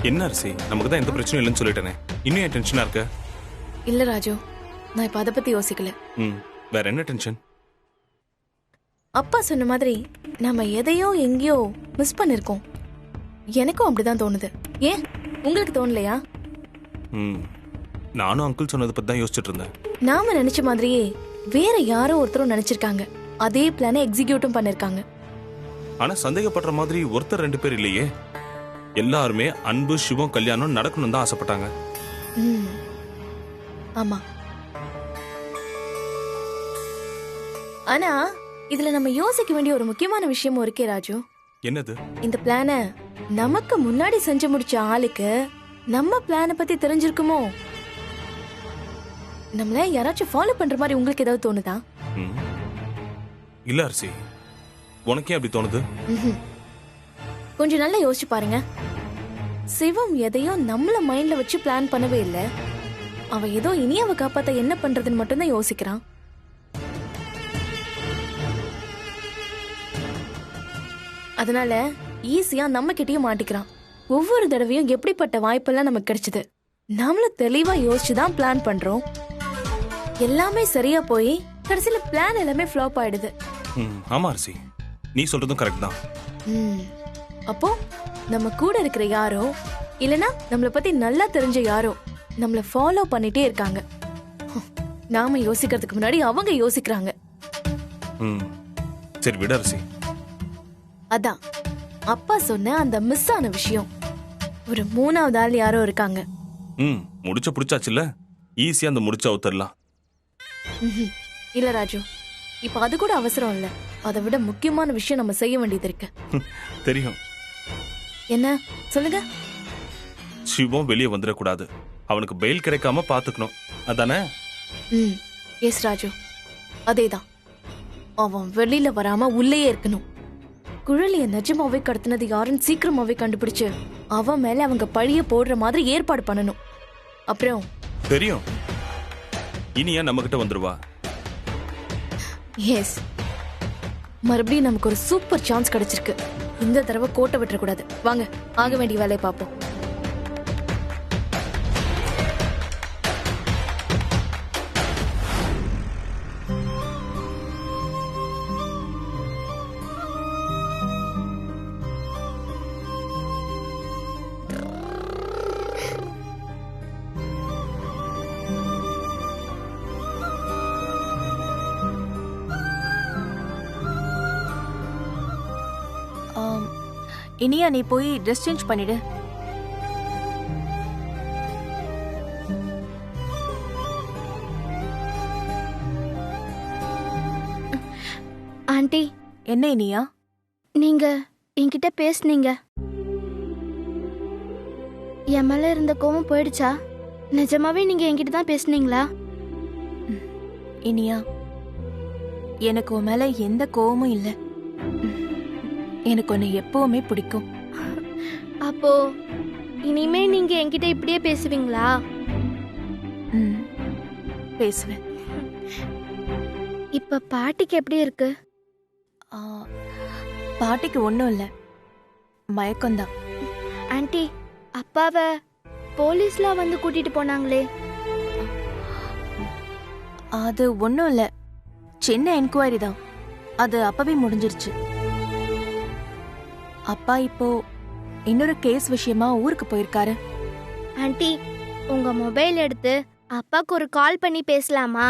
என்ன அரிசி, நமக்கு தான் எந்த பிரச்சனையும் இல்லைன்னு சொல்லிட்டேனே, இன்னும் ஏன் டென்ஷனா இருக்க? இல்ல ராஜு, நான் இப்ப அதை பத்தி யோசிக்கல. வேற என்ன டென்ஷன்? அப்பா சொன்ன மாதிரி நம்ம எதையோ எங்கேயோ மிஸ் பண்ணிருக்கோம். எனக்கும் அப்படிதான் தோணுது. ஏன் உங்களுக்கு தோணலையா? நானும் அங்கிள் சொன்னதை பத்தி தான் யோசிச்சுட்டு இருந்தேன். நாம நினைச்ச மாதிரியே வேற யாரோ ஒருத்தரும் நினைச்சிருக்காங்க. அதே பிளானை எக்ஸிக்யூட்டும் பண்ணிருக்காங்க. ஆனா சந்தேகப்படுற மாதிரி ஒருத்தர் 2 பேர் இல்லையே. எல்லாருமே அன்பு, சிவம் கல்யாணம் நடக்கணும் தான் ஆசைப்பட்டாங்க. ஆமா. ஆனா இதுல நம்ம யோசிக்க வேண்டிய ஒரு முக்கியமான விஷயமும் இருக்கே ராஜு. என்னது? இந்த பிளான நமக்கு முன்னாடி செஞ்சு முடிச்ச ஆளுக்கு நம்ம பிளான பத்தி தெரிஞ்சிருக்குமோ? நம்மள யாராச்சும் ஃபாலோ பண்ற மாதிரி உங்களுக்கு ஏதாவது தோணுதா? இல்ல அரிசி, உனக்கே அப்படி தோணுது? கொஞ்சம் நல்லா யோசிச்சு பாருங்க. சிவம் எதையும் நம்மள மைண்ட்ல வச்சு பிளான் பண்ணவே இல்ல. அவன் ஏதோ இனியாவை காப்பாத்த என்ன பண்றதுன்னு மட்டும்தான் யோசிக்கிறான். அதனால ஈஸியா நம்ம கிட்டயும் மாட்டிக்கிறான். ஒவ்வொரு தடவையும் எப்படிப்பட்ட வாய்ப்பெல்லாம் நமக்கு கிடைச்சது. நாமளும் தெளிவா யோசிச்சுதான் பிளான் பண்றோம். எல்லாமே சரியா போய் கடைசியில பிளான் எல்லாமே ஃப்ளாப் ஆயிடுது. ஆமா அரிசி, நீ சொல்றதும் கரெக்ட் தான். அப்போ நம்ம கூட இருக்கிற யாரோ இல்லனா நம்மள பத்தி நல்லா தெரிஞ்ச யாரோ நம்மள ஃபாலோ பண்ணிட்டே இருக்காங்க. நாம யோசிக்கிறதுக்கு முன்னாடி அவங்க யோசிக்கிறாங்க. சரி விடு அரிசி. அதான் அப்பா சொன்ன அந்த மிஸ் ஆன விஷயம். ஒரு 3வது ஆள் யாரோ இருக்காங்க. முடிச்ச புடிச்சாச்சுல்ல, ஈஸியா அந்த முடிச்ச அவுத்தரலாம். இல்ல ராஜு, இப்ப அது கூட அவசரம் இல்ல. அதை விட முக்கியமான விஷயம் நம்ம செய்ய வேண்டியது இருக்கு. தெரியும். என்ன சொல்லுங்க? சிவம் வெளியே வந்துடக்கூடாது. அவனுக்கு பெயில் கிடைக்காம பாத்துக்கணும், அதானே? எஸ் ராஜு, அதேதான். அவன் வெளியில வராம உள்ளேயே இருக்கணும். குழலிய நிஜமாவே கடத்தினது யாருன்னு சீக்கிரமாவே கண்டுபிடிச்சு அவன் மேல அவங்க பழிய போடுற மாதிரி ஏற்பாடு பண்ணணும். அப்புறம் தெரியும், இனியா நம்ம கிட்ட வந்துருவா. எஸ், மறுபடியும் நமக்கு ஒரு சூப்பர் சான்ஸ் கிடைச்சிருக்கு. இந்த தடவை கோட்டை விட்டுறக்கூடாது. வாங்க, ஆக வேண்டிய வேலையை பார்ப்போம். இனியா, நீ போய் ட்ரெஸ் சேஞ்ச் பண்ணிடு. ஆண்டி. என்ன இனியா? நீங்க என்கிட்ட பேசுனீங்க. என் மேல இருந்த கோவம் போயிடுச்சா? நிஜமாவே நீங்க என்கிட்ட தான் பேசுனீங்களா? இனியா, எனக்கு உன் மேல எந்த கோவமும் இல்லை. எனக்கு உன்னை எப்பவுமே பிடிக்கும். அப்போ இனிமே நீங்க என்கிட்ட இப்படியே பேசுவீங்களா? பேசுவேன். இப்ப பாட்டிக்கு எப்படி இருக்கு? பாட்டிக்கு ஒன்றும் இல்லை, மயக்கம்தான். ஆண்டி, அப்பாவை போலீஸ்லாம் வந்து கூட்டிட்டு போனாங்களே? அது ஒன்றும் இல்லை, சின்ன என்கொயரி தான். அது அப்பவே முடிஞ்சிருச்சு. அப்பா இப்போ இன்னொரு கேஸ் விஷயமா ஊருக்கு போயிருக்காரு. ஆண்டி, உங்க மொபைல் எடுத்து அப்பாக்கு ஒரு கால் பண்ணி பேசலாமா?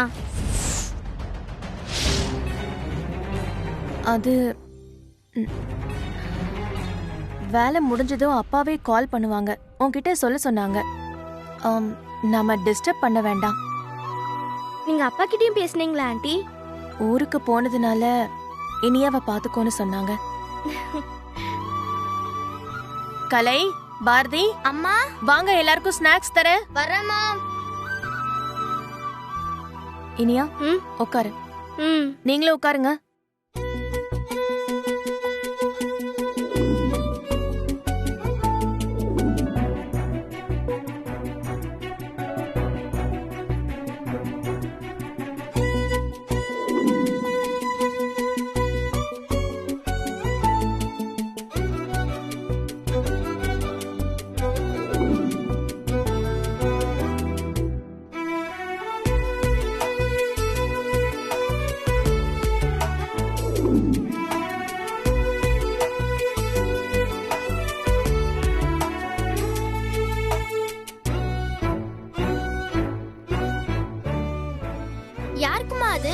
அது வேலை முடிஞ்சதும் அப்பாவே கால் பண்ணுவாங்க. உன்கிட்ட சொல்ல சொன்னாங்க. நாம டிஸ்டர்ப் பண்ண வேண்டாம். நீங்க அப்பா கிட்டயும் பேசுனீங்களா ஆண்டி? ஊருக்கு போனதுனால இனியாவை பாத்துக்கோன்னு சொன்னாங்க. கலை, பாரதி, அம்மா வாங்க, எல்லாருக்கும் ஸ்நாக்ஸ் தர. வரமா? இனியா, உட்காரு. நீங்களும் உட்காருங்க. யாருக்குமா அது?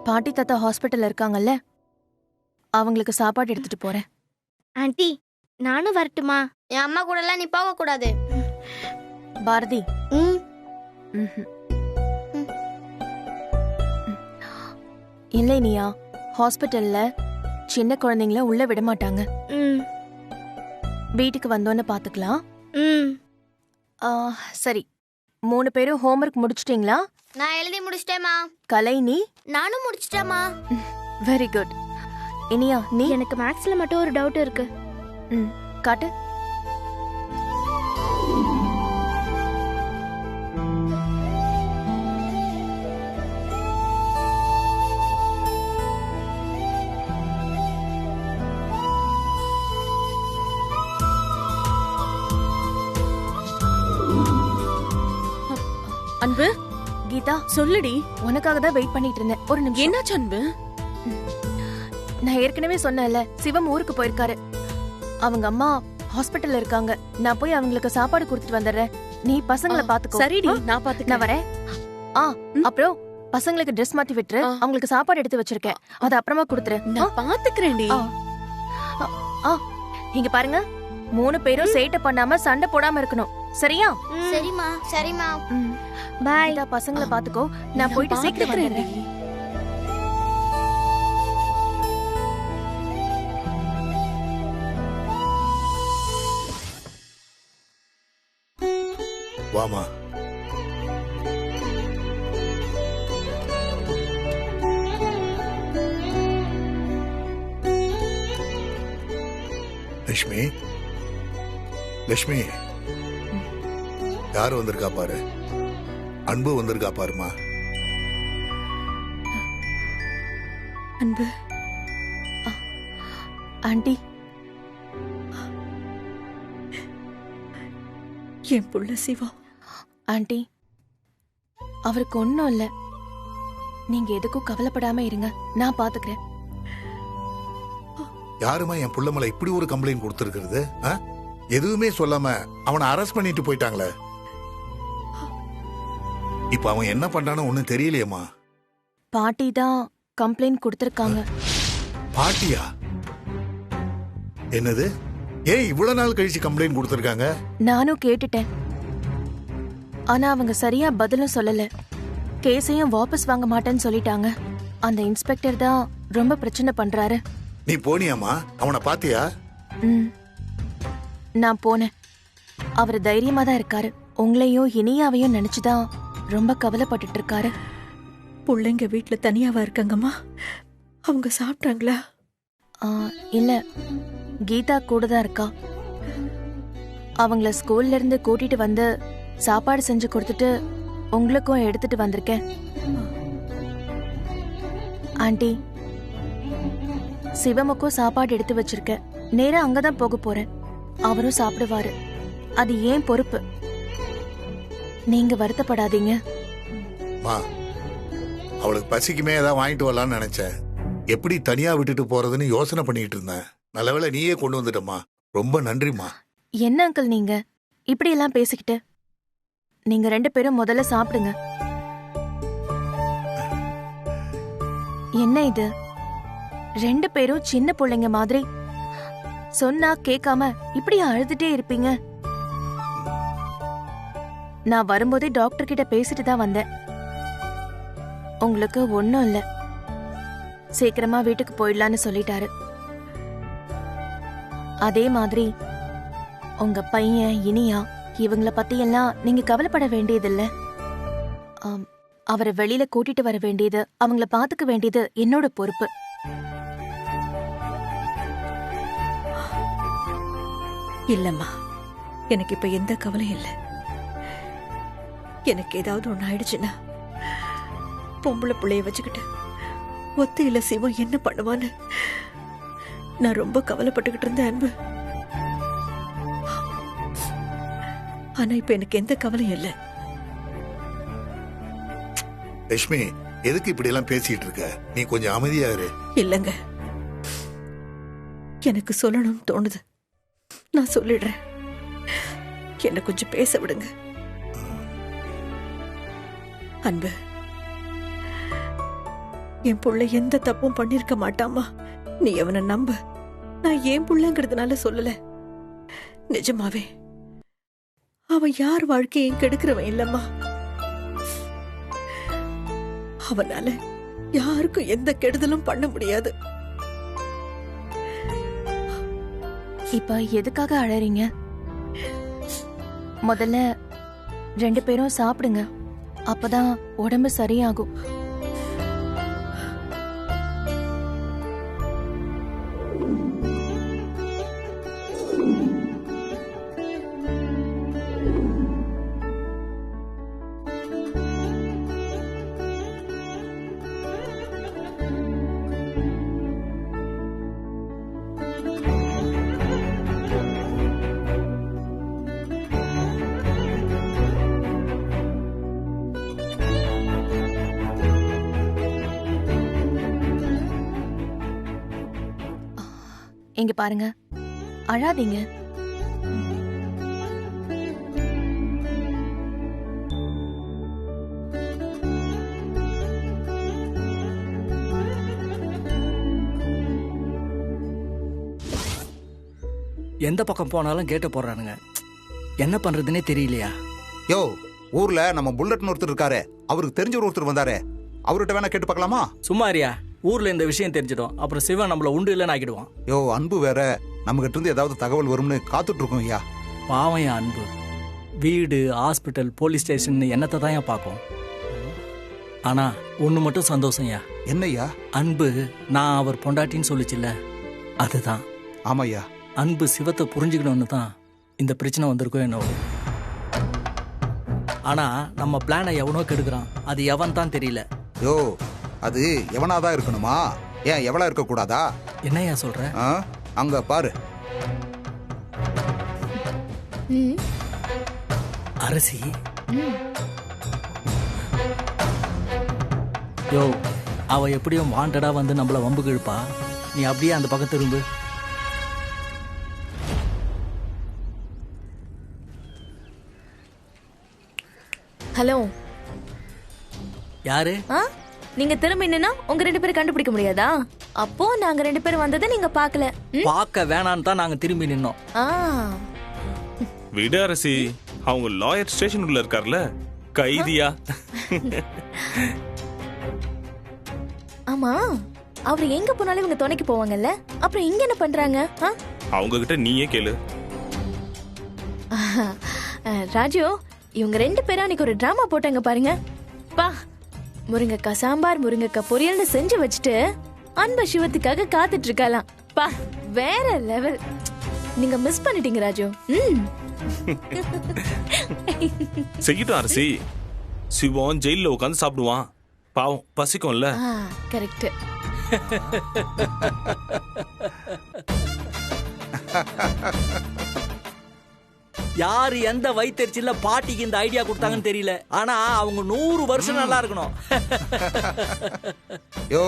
பாட்டி தாத்தா ஹாஸ்பிட்டல்ல இருக்காங்கல்ல, அவங்களுக்கு சாப்பாடு எடுத்துட்டு போறேன். ஆண்டி, நானும் வரட்டுமா? என் அம்மா கூட எல்லாம் நீ போக கூடாது. பாரதி, இல்லை நீயா, ஹாஸ்பிட்டல்ல சின்ன குழந்தைங்கள உள்ள விட மாட்டாங்க. வீட்டுக்கு வந்தோன்னு பாத்துக்கலாம். சரி, 3 பேரும் ஹோம்ஒர்க் முடிச்சிட்டீங்களா? நான் எழுதி முடிச்சிட்டேமா. கலை, நீ? நானும் முடிச்சிட்டேமா. Very good. இனியா, நீ? எனக்கு மேக்ஸ்ல மட்டும் ஒரு டவுட் இருக்கு. காட்டு. அன்பு, கீதா, சொல்லுடி. உனக்காக தான் வெயிட் பண்ணிட்டு இருந்தேன். ஒரு நிமிஷம். என்னாச்சு அன்பு? நான் ஏற்கனவே சொன்னேன்ல, சிவம் ஊருக்கு போயிருக்காரு. அவங்க அம்மா ஹாஸ்பிட்டல்ல இருக்காங்க. நான் போய் அவங்களுக்கு சாப்பாடு கொடுத்துட்டு வந்துடுறேன். நீ பசங்களை பாத்துக்கோ. சரிடி, நான் பாத்துக்கிறேன். நான் வரேன். அப்புறம் பசங்களுக்கு ட்ரெஸ் மாத்தி விட்டுரு. அவங்களுக்கு சாப்பாடு எடுத்து வச்சிருக்கேன், அது அப்புறமா கொடுத்துரு. நான் பாத்துக்கிறேன்டி. இங்க பாருங்க, 3 பேரும் சேட்டை பண்ணாம சண்டை போடாம இருக்கணும், சரியா? சரிமா, சரிமா. பாய். பசங்களை பாத்துக்கோ, நான் போயிட்டு சீக்கிரம் வந்துடுறேன். வாமா. லட்சுமி, லட்சுமி, யார் வந்திருக்கா பாரு. அன்பு வந்திருக்கா பாருமா. அன்பு. ஆண்டி, என் புள்ள சிவா. ஆண்டி, அவருக்கு ஒண்ணும் இல்ல. நீங்க எதுக்கும் கவலைப்படாம இருங்க, நான் பாத்துக்கிறேன். யாருமா என் புள்ள மேல இப்படி ஒரு கம்ப்ளைண்ட் கொடுத்திருக்கிறது? எதுவுமே சொல்லாம அவனை அரெஸ்ட் பண்ணிட்டு போயிட்டாங்களே. இப்ப அவன் என்ன பண்றானோ ஒண்ணும் தெரியலையேம்மா. பாட்டி தான் கம்ப்ளைண்ட் கொடுத்திருக்காங்க. பாட்டியா? என்னது? ஏன் இவ்வளவு நாள் கழிச்சு கம்ப்ளைண்ட் கொடுத்திருக்காங்க? நானும் கேட்டுட்டேன், ஆனா அவங்க சரியா பதிலும் சொல்லல. கேஸையும் வாபஸ் வாங்க மாட்டேன்னு சொல்லிட்டாங்க. அந்த இன்ஸ்பெக்டர் தான் ரொம்ப பிரச்சனை பண்றாரு. நீ போனியாமா? அவனை பாத்தியா? நான் போனேன். அவர் தைரியமா தான் இருக்காரு. உங்களையும் இனியாவையும் நினைச்சுதான் ரொம்ப கவலைப்பட்டுட்டு இருக்காரு. பிள்ளைங்க வீட்டுல தனியாவா இருக்காங்கம்மா? அவங்க சாப்பிட்டாங்களா? இல்ல, கீதா கூட தான் இருக்கா. அவங்கள ஸ்கூல்ல இருந்து கூட்டிட்டு வந்து சாப்பாடு செஞ்சு கொடுத்துட்டு உங்களுக்கும் எடுத்துட்டு வந்திருக்கேன். ஆண்டி, சிவமுக்கும் சாப்பாடு எடுத்து வச்சிருக்கேன். நேரா அங்கதான் போக போறேன். அவரும் சாப்பிடுவாரு. அது ஏன் பொறுப்பு. நீங்க வருத்தப்படாதீங்க. அவளுக்கு பசிக்குமே ஏதாவது வாங்கிட்டு வரலான்னு நினைச்சேன். எப்படி தனியா விட்டுட்டு போறதுன்னு யோசனை பண்ணிட்டு இருந்தேன். நல்லவேளை நீயே கொண்டு வந்துட்டமா. ரொம்ப நன்றிமா. என்ன அங்கிள் நீங்க இப்படி எல்லாம் பேசிக்கிட்டு? நீங்க 2 பேரும் முதல்ல சாப்பிடுங்க. என்ன இது, 2 பேரும் சின்ன பிள்ளைங்க மாதிரி சொன்னா கேட்காம இப்படி அழுதுட்டே இருப்பீங்க? நான் வரும்போதே டாக்டர் கிட்ட பேசிட்டு தான் வந்தேன். உங்களுக்கு ஒண்ணும் இல்ல, சீக்கிரமா வீட்டுக்கு போயிடலான்னு சொல்லிட்டாரு. அதே மாதிரி உங்க பையன் இனியா இவங்கள பத்தி எல்லாம் நீங்க கவலைப்பட வேண்டியதில்ல. அவரை வெளியில கூட்டிட்டு வர வேண்டியது, அவங்கள பாத்துக்க வேண்டியது என்னோட பொறுப்பு. இல்லம்மா, எனக்கு இப்ப எந்த கவலையும் இல்லை. எனக்கு ஏதாவது ஒண்ணு ஆயிடுச்சுன்னா பொம்பளை பிள்ளைய வச்சுக்கிட்டு ஒத்தையில சிவம் என்ன பண்ணுவான்னு நான் ரொம்ப கவலைப்பட்டுக்கிட்டு இருந்தேன் அன்பு. ஆனா இப்ப எனக்கு எந்த கவலையும் இல்லை. லட்சுமி, எதுக்கு இப்படி எல்லாம் பேசிட்டு இருக்க? நீ கொஞ்சம் அமைதியா இரு. இல்லங்க, எனக்கு சொல்லணும்னு தோணுது, நான் சொல்லிடுறேன். என்ன கொஞ்சம் பேச விடுங்க. அன்பு, என் புள்ள எந்த தப்பும் பண்ணிருக்க மாட்டாமா. நீ அவனை நம்பு. நான் என் புள்ளங்கிறதுனால சொல்லல. நிஜமாவே அவன் யார் வாழ்க்கையும் கெடுக்கிறவன் இல்லம்மா. அவனால யாருக்கும் எந்த கெடுதலும் பண்ண முடியாது. இப்ப எதுக்காக அழறீங்க? முதல்ல 2 பேரும் சாப்பிடுங்க, அப்பதான் உடம்பு சரியாகும். இங்க பாருங்க, அழாதீங்க. எந்த பக்கம் போனாலும் கேட்ட போடுறானுங்க. என்ன பண்றதுன்னே தெரியலையா? யோ, ஊர்ல நம்ம புல்லட்னு ஒருத்தர் இருக்காரு, அவருக்கு தெரிஞ்ச ஒருத்தர் வந்தாரு, அவர்கிட்ட வேணா கேட்டு பார்க்கலாமா? சும்மாரியா, ஊர்ல இந்த விஷயம் தெரிஞ்சிடும், அப்புறம் சிவன் நம்மள உண்டு இல்லைன்னு ஆக்கிடுவான். யோ, அன்பு வேற நம்ம கிட்ட இருந்து ஏதாவது தகவல் வரும்னு காத்துட்டு இருக்கோம் ஐயா. பாவம் என் அன்பு, வீடு, ஹாஸ்பிட்டல், போலீஸ் ஸ்டேஷன் என்னத்தை தான் ஏன் பார்க்கும். ஆனா ஒண்ணு மட்டும் சந்தோஷம் ஐயா. என்னய்யா? அன்பு நான் அவர் பொண்டாட்டின்னு சொல்லுச்சுல்ல, அதுதான். ஆமாய்யா. அன்பு சிவத்தை புரிஞ்சுக்கணும்னு தான் இந்த பிரச்சனை வந்திருக்கோ என்னவோ. ஆனா நம்ம பிளானை எவனோ கெடுக்கிறான், அது எவன் தான் தெரியல. யோ, அது எவனாதான் இருக்கணுமா? ஏன் எவளா இருக்க கூடாதா? என்னையா சொல்ற? அங்க பாரு. அரசி. யோ, அவ எப்படியும் வாண்டடா வந்து நம்மள வம்புக்கு இழுப்பா. நீ அப்படியே அந்த பக்கம் திரும்பு. ஹலோ, யாரு? நீங்க திரும்ப என்னன்னா உங்க 2 பேரும் கண்டுபிடிக்க முடியாதா? அப்போ நாங்க 2 பேரும் வந்ததை நீங்க பாக்கல. பார்க்க வேணான்னு தான் நாங்க திரும்பி நின்னோம். விடு அரசி, அவங்க லாயர் ஸ்டேஷன் உள்ள இருக்கார்ல, கைதியா. ஆமா, அவர் எங்க போனாலும் இவங்க துணைக்கு போவாங்கல்ல, அப்புறம் இங்க என்ன பண்றாங்க? அவங்க கிட்ட நீயே கேளு. ராஜு, இவங்க 2 பேரும் அன்னைக்கு ஒரு டிராமா போட்டாங்க பாருங்க. பா, முருங்கக்காய் சாம்பார், முருங்கக்காய் பொரியல்னு செஞ்சு வச்சுட்டு அன்பு சிவத்துக்காக காத்துட்டு இருக்கலாம். பா, வேற லெவல். நீங்க மிஸ் பண்ணிட்டீங்க ராஜு. செய்யட்டும் அரசி, சிவம் ஜெயில உட்காந்து சாப்பிடுவான், பாவம் பசிக்கும்ல. கரெக்ட். யாரு எந்த வயிற்றுல பாட்டிக்கு இந்த ஐடியா கொடுத்தாங்கன்னு தெரியல, ஆனா அவங்க 100 வருஷம் நல்லா இருக்கணும். யோ,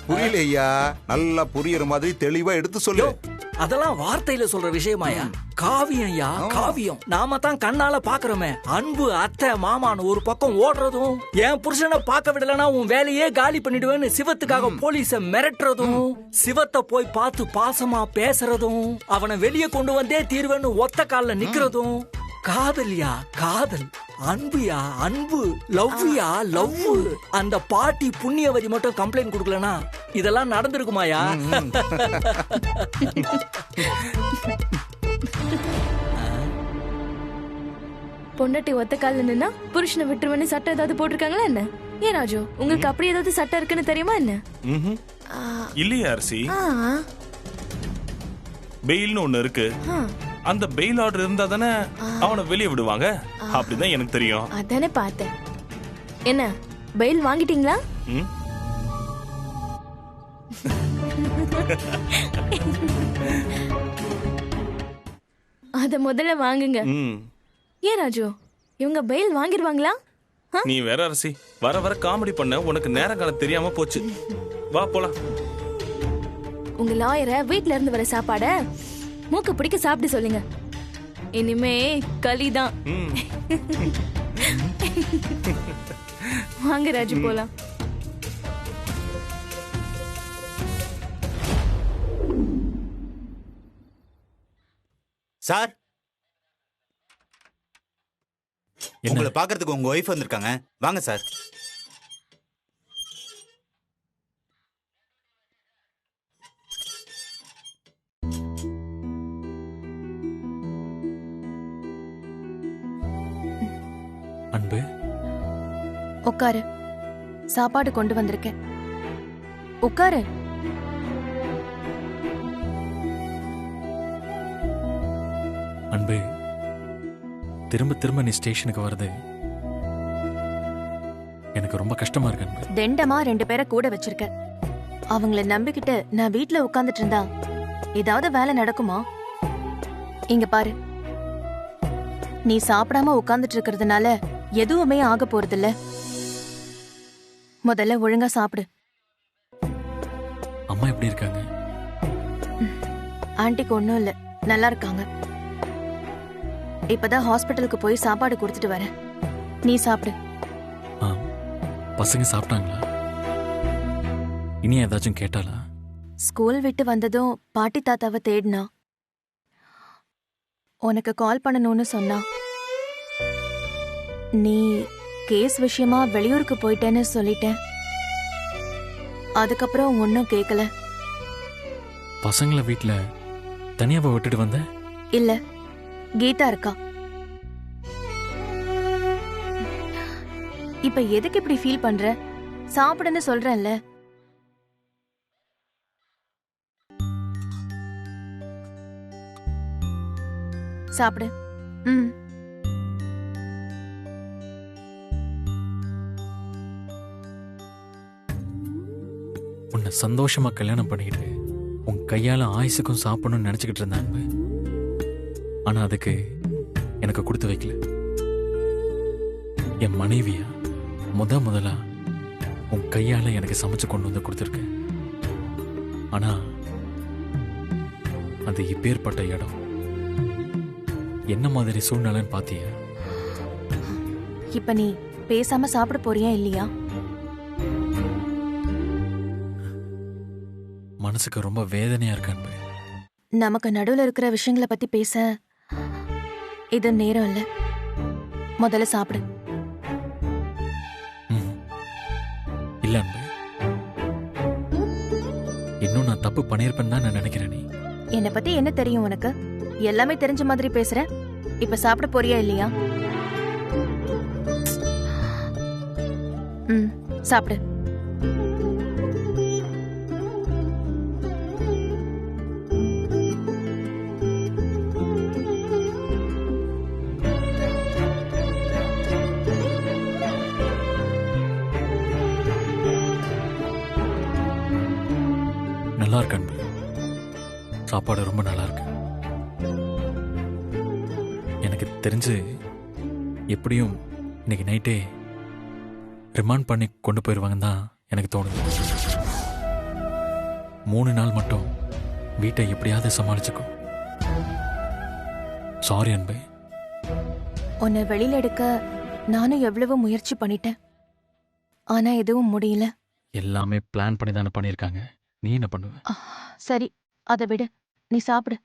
புரியல ஐயா, நல்லா புரியுற மாதிரி தெளிவா எடுத்து சொல்லு. அதெல்லாம் வார்த்தையில சொல்ற விஷயமாயா? காவியம் யா, காவியம். நாம தான் கண்ணால பாக்குறோமே. அன்பு அத்தை மாமான்னு ஒரு பக்கம் ஓடுறதும், என் புருஷனை பார்க்க விடலன்னா உன் வேலையே காலி பண்ணிடுவேன்னு சிவத்துக்காக போலீஸ மிரட்டுறதும், சிவத்தை போய் பார்த்து பாசமா பேசுறதும், அவனை வெளியே கொண்டு வந்தே தீர்வேன்னு ஒத்த கால்ல நிக்கிறதும். காதல்யா காதல், அன்புயா அன்பு, லவ்யா லவ். அந்த பாட்டி புண்ணியவதி மட்டும் கம்ப்ளைண்ட் கொடுக்கலனா இதெல்லாம் நடந்திருக்குமாயா? பொண்டாட்டி ஒத்த கால்ல நின்னா புருஷனை விட்டுருவேன்னு சட்டம் ஏதாவது போட்டிருக்காங்களா என்ன? ஏன் ராஜு, உங்களுக்கு அப்படி ஏதாவது சட்டம் இருக்குன்னு தெரியுமா என்ன? இல்லையா அரசி, பெயில்னு ஒண்ணு இருக்கு. அந்த பெயில் ஆர்டர் இருந்தா தானே அவனை வெளியே விடுவாங்க. அப்படிதான் எனக்கு தெரியும். அதானே பார்த்தேன். என்ன, பெயில் வாங்கிட்டீங்களா? அத முதல்ல வாங்குங்க. ஏன் ராஜு, இவங்க பெயில் வாங்கிடுவாங்களா? நீ வேற அரசி, வர வர காமெடி பண்ண உனக்கு நேரம் காலம் தெரியாம போச்சு. வா போலாம். உங்க லாயரை வீட்ல இருந்து வர சாப்பாட மூக்கு பிடிக்க சாப்பிட்டு சொல்லுங்க. இனிமே களிதான். ம். வாங்க ராஜு போலாம். சார், என்ன? உங்களை பார்க்கறதுக்கு உங்க ஒய்ஃப் வந்திருக்காங்க. வாங்க சார். அன்பு, உட்காரு. சாப்பாடு கொண்டு வந்திருக்கேன். உட்காரு. அன்பு, திரும்ப திரும்ப நீ ஸ்டேஷனுக்கு வருது எனக்கு ரொம்ப கஷ்டமா இருக்கு அன்பு. தெண்டமா 2 பேரை கூட வச்சிருக்க. அவங்கள நம்பிக்கிட்டு நான் வீட்ல உட்கார்ந்துட்டு இருந்தா ஏதாவது வேலை நடக்குமா? இங்க பாரு, நீ சாப்பிடாம உட்கார்ந்துட்டு இருக்கிறதுனால எதுவுமே ஆக போறதில்ல. முதல்ல ஒழுங்கா சாப்பிடு. அம்மா எப்படி இருக்காங்க? ஆன்ட்டிக்கு ஒன்றும் இல்லை, நல்லா இருக்காங்க. இப்பதான் ஹாஸ்பிட்டலுக்கு போய் சாப்பாடு கொடுத்துட்டு வரேன். நீ சாப்பிடு. ஆ, பசங்க சாப்பிட்டாங்களா? இனி ஏதாச்சும் கேட்டாளா? ஸ்கூல் விட்டு வந்ததும் பாட்டி தாத்தாவை தேடினா. உனக்கு கால் பண்ணணும்னு சொன்னா. நீ கேஸ் விஷயமா வெளியூருக்கு போயிட்டேன்னு சொல்லிட்டேன். அதுக்கப்புறம் ஒன்னும் கேட்கல. பசங்களை வீட்டுல தனியாவை விட்டுட்டு வந்த? இல்ல, கீதா இருக்கா. இப்ப எதுக்கு இப்படி ஃபீல் பண்ற? சாப்பிடுன்னு சொல்றேன்ல. சாப்பிடு. ம். உன்னை சந்தோஷமா கல்யாணம் பண்ணிக்கிட்டு உன் கையால ஆயுசுக்கும் சாப்பிடணும்னு நினைச்சுக்கிட்டு இருந்தேன் அன்பு. ஆனா அதுக்கு எனக்கு கொடுத்து வைக்கல. என் மனைவியா முதலா உன் கையால எனக்கு சமைச்சு கொண்டு வந்து கொடுத்துருக்க. ஆனா அது இப்பேற்பட்ட இடம் என்ன மாதிரி சூழ்நிலைன்னு பாத்தியா? இப்ப நீ பேசாம சாப்பிட போறியா இல்லையா? மனசுக்கு ரொம்ப வேதனையா இருக்கு அன்பு. நமக்கு நடுவுல இருக்கிற விஷயங்களை பத்தி பேச இது நேரம் இல்ல. முதல்ல சாப்பிடு. ம். இல்ல அன்பு, இன்னும் நான் தப்பு பண்ணியிருப்பேன்னு தான் நான் நினைக்கிறேன். நீ என்னை பத்தி என்ன தெரியும் உனக்கு? எல்லாமே தெரிஞ்ச மாதிரி பேசுற. இப்ப சாப்பிட போறியா இல்லையா? ம், சாப்பிடு. நல்லா இருக்கு அன்பு, சாப்பாடு ரொம்ப நல்லா இருக்கு. எனக்கு தெரிஞ்சு எப்படியும் இன்னைக்கு நைட்டே ரிமாண்ட் பண்ணி கொண்டு போயிடுவாங்கன்னு தான் எனக்கு தோணுது. 3 நாள் மட்டும் வீட்டை எப்படியாவது சமாளிச்சுக்கோ. சாரி அன்பு. உன்னை வெளியில எடுக்க நானும் எவ்வளவோ முயற்சி பண்ணிட்டேன். ஆனா எதுவும் முடியல. எல்லாமே பிளான் பண்ணி தானே பண்ணியிருக்காங்க. நீ என்ன பண்ணுவ? சரி, அதை விடு. நீ சாப்பிடு.